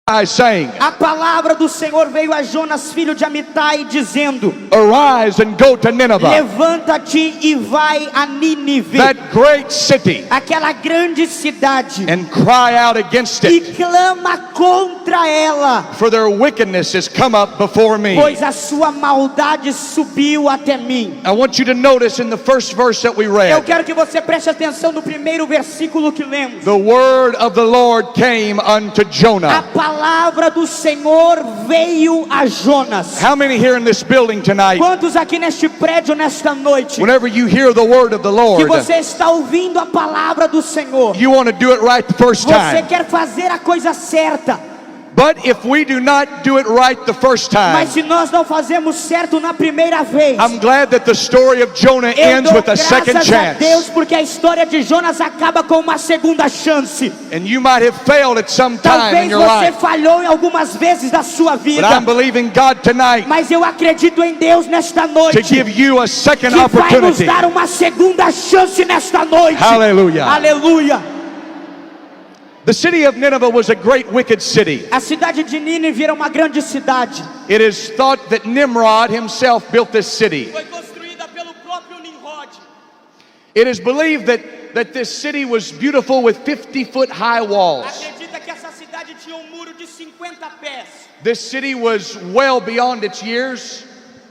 saying, A palavra do Senhor veio a Jonas, filho de Amitai, dizendo: arise and go to Nineveh, levanta-te e vai a Nínive, that great city, aquela grande cidade, and cry out against e it, clama contra ela, for their wickedness has come up before me. pois a sua maldade subiu até mim. I want you to notice in the first verse that we Eu read, quero que você preste atenção no primeiro versículo que lemos. the word of the Lord came unto A Jonah. palavra do Senhor veio a Jonas. How many here in this building tonight, Quantos aqui neste prédio nesta noite, whenever you hear the word of the que Lord, você está ouvindo a palavra do Senhor, you want to do it right the first você time? quer fazer a coisa certa, But if we do not do it right the first time, mas se nós não fazemos certo na primeira vez, I'm glad that the story of Jonah eu ends dou with a second graças a Deus, chance. porque a história de Jonas acaba com uma segunda chance. And you might have failed at some time in Talvez your você life, falhou em algumas vezes da sua but vida, I'm believing God tonight mas eu acredito em Deus nesta to noite, give you a second que vai nos opportunity. dar uma segunda chance nesta noite. Hallelujah. Aleluia. The city of Nineveh was a great wicked city. A cidade de Nínive era uma grande cidade. It is thought that Nimrod himself built this city. Foi construída pelo próprio Nimrod. It is believed that this city was beautiful with 50-foot high walls. Acredita que essa cidade tinha muro de 50 pés. This city was well beyond its years.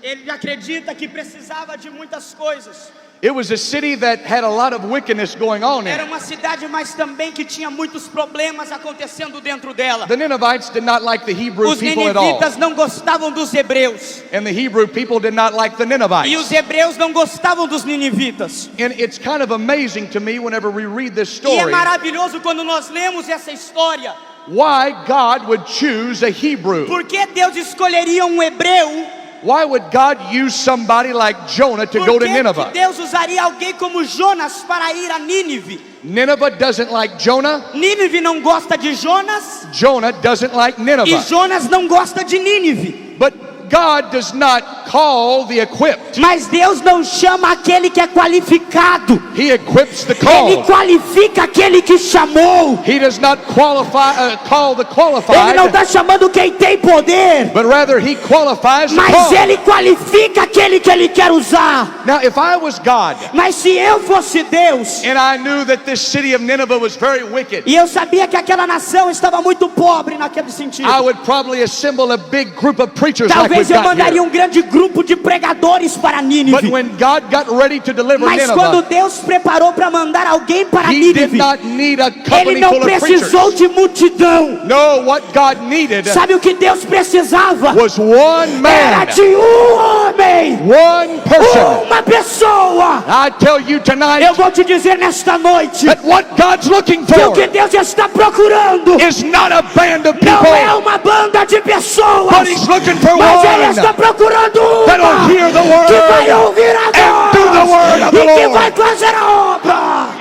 Ele acredita que precisava de muitas coisas. It was a city that had a lot of wickedness going on in Era it. uma cidade, mas também que tinha muitos problemas acontecendo dentro dela. The Ninevites did not like the Hebrew Os people at all. ninivitas não gostavam dos hebreus, And the Hebrew people did not like the e Ninevites. os hebreus não gostavam dos ninivitas. And it's kind of amazing to me whenever we read this E é story, maravilhoso quando nós lemos essa história. why God would choose a Hebrew. Por que Deus escolheria um hebreu? Why would God use somebody like Jonah to Por go to que Nineveh? Deus usaria alguém como Jonas para ir a Nínive? Nineveh doesn't like Jonah. Nínive não gosta de Jonas, Jonah doesn't like e Nineveh. Jonas não gosta de Nínive. But God does not call the equipped. Mas Deus não chama aquele que é qualificado. He equips the Ele called. qualifica aquele que chamou. He does not call the Ele qualified, não está chamando quem tem poder, but rather he qualifies the mas called. ele qualifica aquele que ele quer usar. Now, if I was God Mas se eu fosse Deus, and I knew that this city of Nineveh was very wicked, e eu sabia que aquela nação estava muito pobre naquele sentido, I would probably assemble a big group of preachers like talvez we've eu got mandaria here. grande grupo de pregadores para But Nínive. when God got ready to deliver Mas quando Nineveh, Deus preparou para mandar alguém para he did Nínive, not need a ele company não full of precisou preachers. de multidão. No, what God needed Sabe o que Deus precisava? was one Era man, de um homem, one person. uma pessoa. I tell you tonight Eu vou te dizer nesta noite that what God's looking que o que for Deus está procurando is not a band of não é people, uma banda de pessoas, but he's looking for mas Ele one está procurando that'll uma hear the que vai word ouvir a and do the word of voz the e que Lord. vai fazer a obra.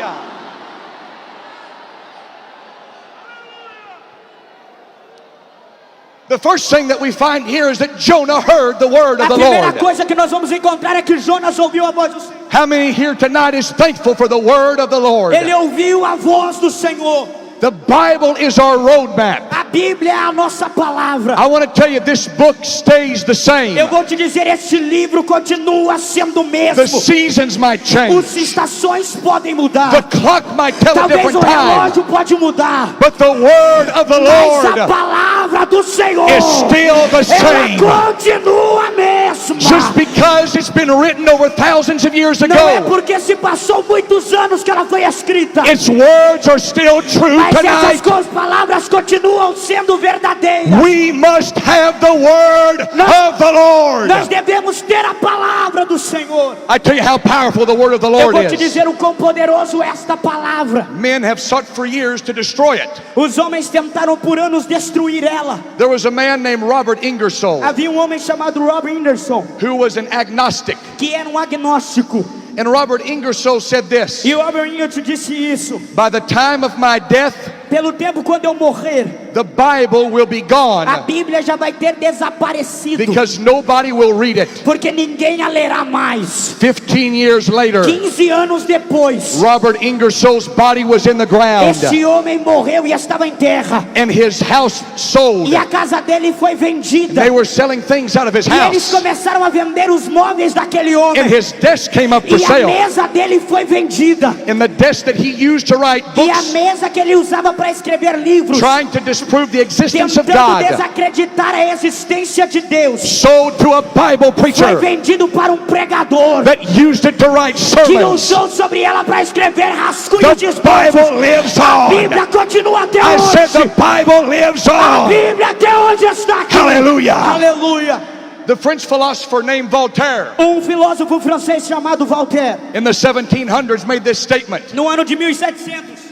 The first thing that we find here is that Jonah heard the word A of the primeira Lord. coisa que nós vamos encontrar é que Jonas ouviu a voz do Senhor. How many here tonight is thankful for the word of the Lord? Ele ouviu a voz do Senhor. The Bible is our roadmap. A Bíblia é a nossa palavra. I want to tell you, this book stays the same. Eu vou te dizer, este livro continua sendo o mesmo. The seasons might change. As estações podem mudar. The clock might tell a Talvez different o time. relógio pode mudar. But the word of the Mas a Lord palavra do Senhor, is still the ela same. continua a mesma. Just because it's been written over thousands of years Não é ago, porque se passou muitos anos que ela foi escrita. its words are still true Mas essas tonight. palavras continuam sendo verdadeiras. We must have the word of the Lord. Nós devemos ter a palavra do Senhor. I tell you how powerful the word of the Eu Lord vou te is. dizer o quão poderoso é esta palavra. Men have sought for years to destroy it. Os homens tentaram por anos destruir ela. There was a man named Robert Ingersoll Havia um homem chamado Robert Anderson, who was an agnostic. que era um agnóstico. And Robert Ingersoll said this: E Robert Anderson disse isso: by the time of my death, pelo tempo quando eu morrer, the Bible will be gone a Bíblia já vai ter desaparecido, because nobody will read it. porque ninguém a lerá mais. 15 years later, 15 anos depois, Robert Ingersoll's body was in the ground este homem morreu e estava em terra, and his house sold. e a casa dele foi vendida, They were selling things out of his e eles house, começaram a vender os móveis daquele homem, and his desk came up for e a sale. mesa dele foi vendida, And the desk that he used to write e a books, mesa que ele usava para escrever livros, trying to disprove the existence of tentando God, desacreditar a existência de Deus, sold to a Bible foi preacher vendido para um pregador that used it to write que sermons. usou sobre ela para escrever rascunhos The de Bible esboços. lives A on. Bíblia continua até I said the hoje. Bible lives A on. Bíblia até hoje está aqui. Hallelujah. Aleluia. The French philosopher named Voltaire Filósofo francês chamado Voltaire, in the 1700s made this statement. no ano de 1700,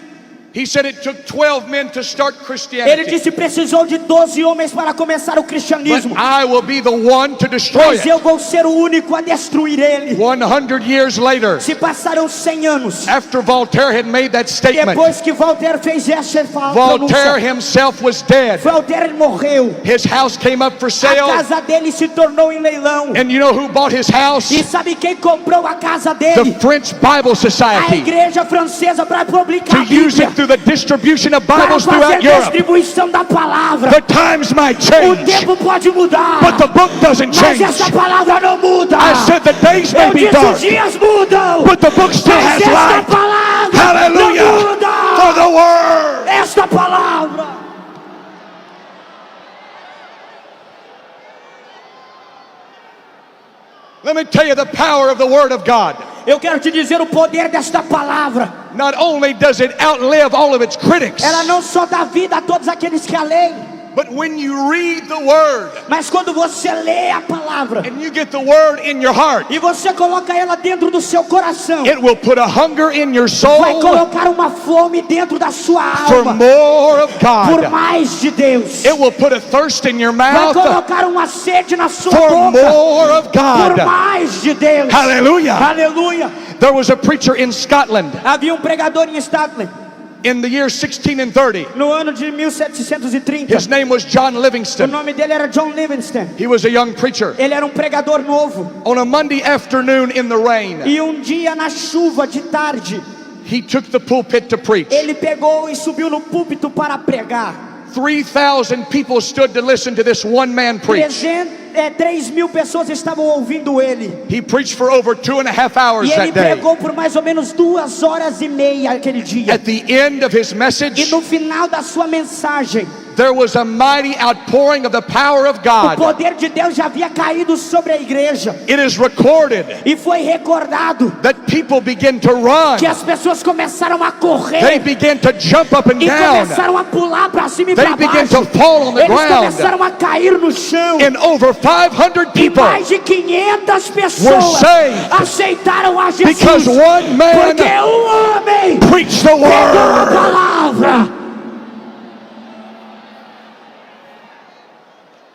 He said it took 12 men to start ele Christianity, disse: precisou de 12 homens para começar o but cristianismo, I will be the one to destroy mas eu it. vou ser o único a destruir ele. 100 years later, Se passaram 100 anos after Voltaire had made that statement, depois que Voltaire fez essa Voltaire pronúncia, himself was dead. Voltaire morreu. His house came up for A sale, casa dele se tornou em leilão. and you know who bought his house? E sabe quem comprou a casa The dele? French Bible A Society, igreja francesa, para publicar a to use Bíblia, it through the distribution of para Bibles fazer throughout Europe. distribuição da palavra. The times might O change, tempo pode mudar, but the book doesn't mas change. essa palavra não muda. I said the days may Eu be disse: dark, os dias mudam, but the book still mas has esta light. palavra não Hallelujah for muda. the word. Esta palavra. Let me tell you the power of the word of God. Eu quero te dizer o poder desta palavra. Not only does it outlive all of its critics, Ela não só dá vida a todos aqueles que a leem, but when you read the word mas quando você lê a palavra and you get the word in your heart, e você coloca ela dentro do seu coração, it will put a hunger in your vai soul colocar uma fome dentro da sua for alma more of por God. mais de Deus. It will put a thirst in your Vai mouth colocar uma sede na sua for boca more of por God. mais de Deus. Hallelujah. Aleluia. There was a preacher in Scotland Havia pregador em Scotland in the year 1630. no ano de 1730. His name was John O Livingston. nome dele era John Livingston. He was a young preacher. Ele era pregador novo. On a Monday afternoon in the rain, E dia na chuva de tarde, he took the pulpit to preach. ele pegou e subiu no púlpito para pregar. 3,000 people stood to listen to this one man preach. 3.000 pessoas estavam ouvindo ele. He preached for over 2.5 hours E ele that day. pregou por mais ou menos 2 horas e meia aquele dia. At the end of his E message, no final da sua mensagem, there was a mighty outpouring of the power of o God. poder de Deus já havia caído sobre a igreja. It is recorded E foi recordado that people begin to run. que as pessoas começaram a They correr begin to jump up and e down. começaram a pular para cima e They para begin baixo. to fall on the Eles ground. começaram a cair no chão. And over 500 E people, mais de 500 pessoas saved aceitaram a Jesus. because one man Porque homem preached the pregou a word. palavra.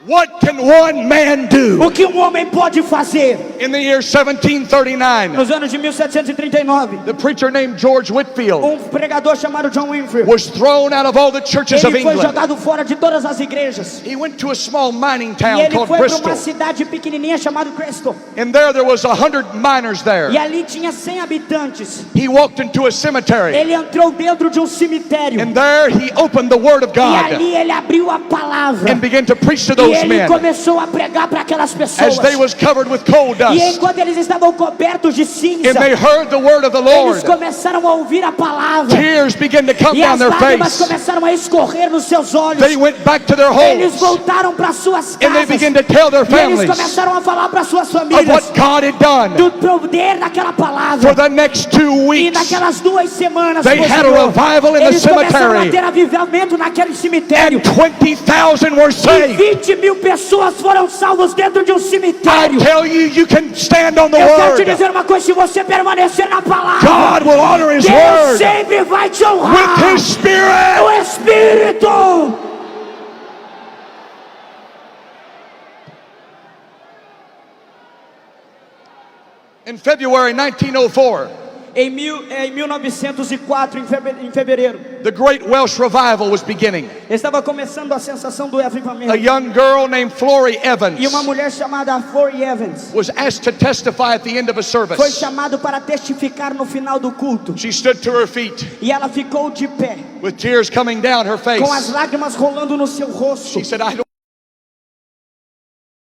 What can one man do? O que homem pode fazer? In the year 1739, Nos anos de 1739, the preacher named George Whitefield pregador chamado John Winfield, was thrown out of all the churches of ele foi England. jogado fora de todas as igrejas. He went to a small mining E town ele called foi para uma Bristol. cidade pequenininha chamada Crystal. And there was 100 miners there. E ali tinha 100 habitantes. He walked into a cemetery. Ele entrou dentro de cemitério. And there he opened the word of E God ali ele abriu a palavra. and began to preach to E those ele men começou a pregar para aquelas pessoas. as they was covered with coal E dust. enquanto eles estavam cobertos de cinza, And they heard the word of the Lord. eles começaram a ouvir a palavra. Tears began to come E down as their lágrimas face. começaram a escorrer nos seus olhos. They went back to their Eles homes voltaram para suas and they casas. began to tell their E eles families começaram a falar para suas of famílias what God had done. do poder daquela For palavra. the next 2 E weeks, naquelas 2 semanas, they had a posterior, revival in the eles começaram a cemetery. ter avivamento naquele cemitério. And 20,000 were E saved. 20.000 pessoas foram salvas dentro de I cemitério. tell you, you can stand on the Eu quero te word. dizer uma coisa: se você permanecer na palavra, God will honor His Deus word sempre vai te honrar. with His Spirit. O Espírito. In February 1904, Em 1904, em fevereiro, the great Welsh revival was beginning. estava começando a sensação do A avivamento. young girl named Florrie Evans E uma mulher chamada Florrie Evans was asked to testify at the end of a foi service. chamado para testificar no final do culto. She stood to her feet E ela ficou de pé, with tears coming down her face. com as lágrimas rolando no seu rosto. She said, I don't